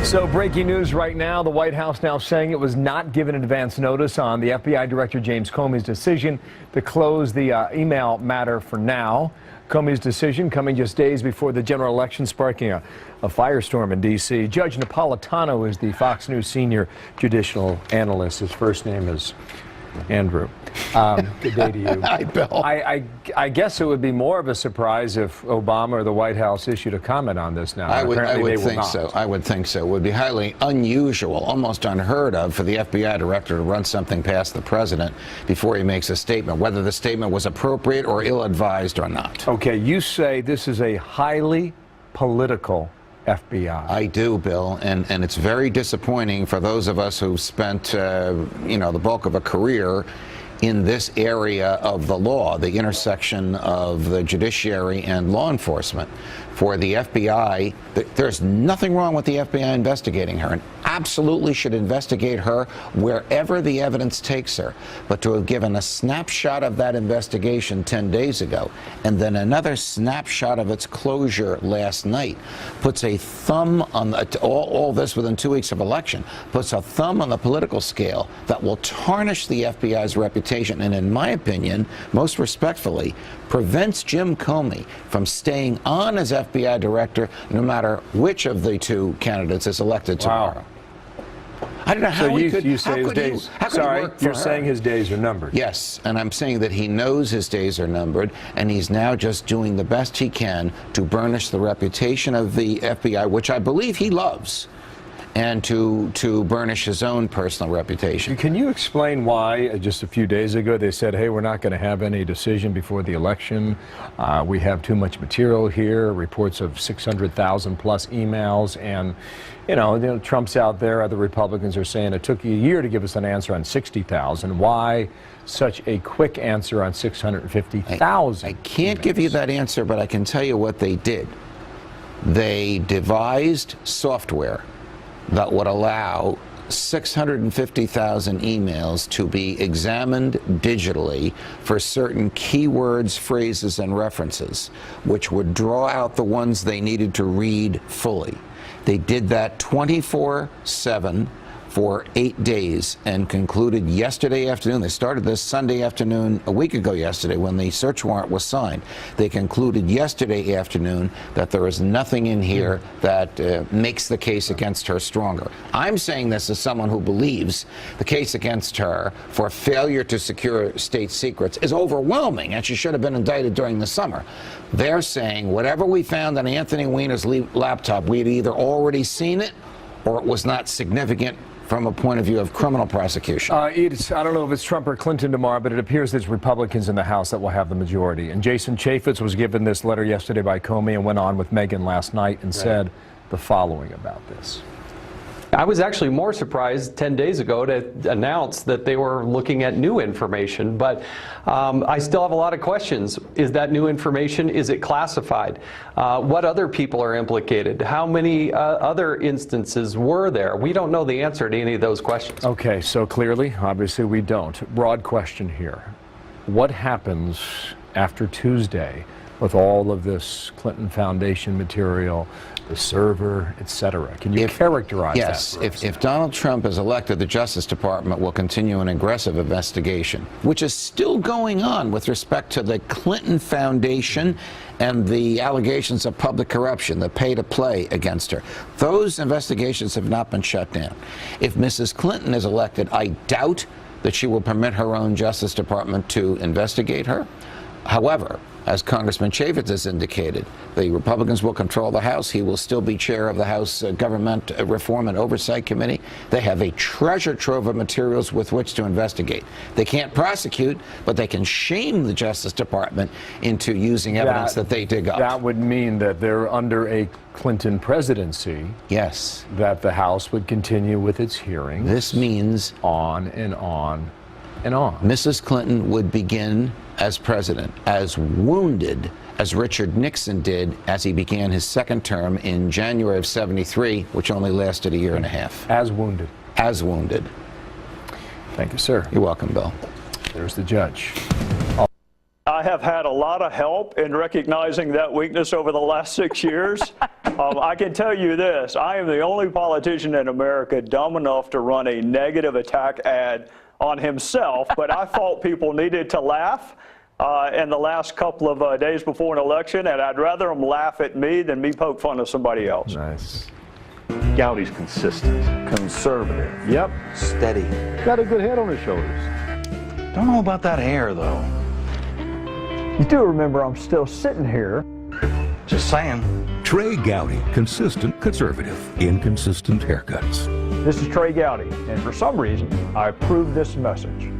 So breaking news right now, the White House now saying it was not given advance notice on the FBI Director James Comey's decision to close the email matter for now. Comey's decision coming just days before the general election, sparking a firestorm in D.C. Judge Napolitano is the Fox News senior judicial analyst. His first name is Andrew. Good day to you. Hi, Bill. I guess it would be more of a surprise if Obama or the White House issued a comment on this now. I would think so. I would think so. It would be highly unusual, almost unheard of, for the FBI director to run something past the president before he makes a statement, whether the statement was appropriate or ill-advised or not. Okay, you say this is a highly political FBI. I do, Bill, and it's very disappointing for those of us who've spent, the bulk of a career in this area of the law, the intersection of the judiciary and law enforcement. For the FBI, there's nothing wrong with the FBI investigating her, and absolutely should investigate her wherever the evidence takes her. But to have given a snapshot of that investigation 10 days ago, and then another snapshot of its closure last night, puts a thumb on all this within 2 weeks of election, puts a thumb on the political scale that will tarnish the FBI's reputation, and in my opinion, most respectfully, prevents Jim Comey from staying on as FBI director no matter which of the two candidates is elected tomorrow. Wow. I don't know how he could. You say his days. Sorry, you're saying his days are numbered. Yes, and I'm saying that he knows his days are numbered, and he's now just doing the best he can to burnish the reputation of the FBI, which I believe he loves, and to burnish his own personal reputation. Can you explain why just a few days ago they said, hey, we're not going to have any decision before the election. We have too much material here, reports of 600,000 plus emails, and Trump's out there, other Republicans are saying it took you a year to give us an answer on 60,000. Why such a quick answer on 650,000? I can't give you that answer, but I can tell you what they did. They devised software that would allow 650,000 emails to be examined digitally for certain keywords, phrases, and references, which would draw out the ones they needed to read fully. They did that 24/7 for 8 days and concluded yesterday afternoon. They started this Sunday afternoon, a week ago yesterday, when the search warrant was signed. They concluded yesterday afternoon that there is nothing in here that makes the case against her stronger. I'm saying this as someone who believes the case against her for failure to secure state secrets is overwhelming, and she should have been indicted during the summer. They're saying whatever we found on Anthony Weiner's laptop, we had either already seen it or it was not significant from a point of view of criminal prosecution. I don't know if it's Trump or Clinton tomorrow, but it appears it's Republicans in the House that will have the majority. And Jason Chaffetz was given this letter yesterday by Comey and went on with Megyn last night and said the following about this. I was actually more surprised 10 days ago to announce that they were looking at new information, but I still have a lot of questions. Is that new information, is it classified? What other people are implicated? How many other instances were there? We don't know the answer to any of those questions. Okay, so clearly, obviously we don't. Broad question here. What happens after Tuesday with all of this Clinton Foundation material, the server, etc.? Can you characterize that? Yes. If Donald Trump is elected, the Justice Department will continue an aggressive investigation, which is still going on with respect to the Clinton Foundation and the allegations of public corruption, the pay-to-play against her. Those investigations have not been shut down. If Mrs. Clinton is elected, I doubt that she will permit her own Justice Department to investigate her. However, as Congressman Chaffetz has indicated, the Republicans will control the House. He will still be chair of the House Government Reform and Oversight Committee. They have a treasure trove of materials with which to investigate. They can't prosecute, but they can shame the Justice Department into using evidence that they dig up. That would mean that they're under a Clinton presidency. Yes. That the House would continue with its hearings. This means on and on and on. Mrs. Clinton would begin as president, as wounded as Richard Nixon did as he began his second term in January of '73, which only lasted a year and a half. As wounded. As wounded. Thank you, sir. You're welcome, Bill. There's the judge. I have had a lot of help in recognizing that weakness over the last 6 years. I can tell you this, I am the only politician in America dumb enough to run a negative attack ad on himself, but I thought people needed to laugh in the last couple of days before an election, and I'd rather them laugh at me than me poke fun of somebody else. Nice. Gowdy's consistent, conservative, Yep. steady. Got a good head on his shoulders. Don't know about that hair, though. You do remember I'm still sitting here. Just saying. Trey Gowdy, consistent conservative, inconsistent haircuts. This is Trey Gowdy, and for some reason, I approve this message.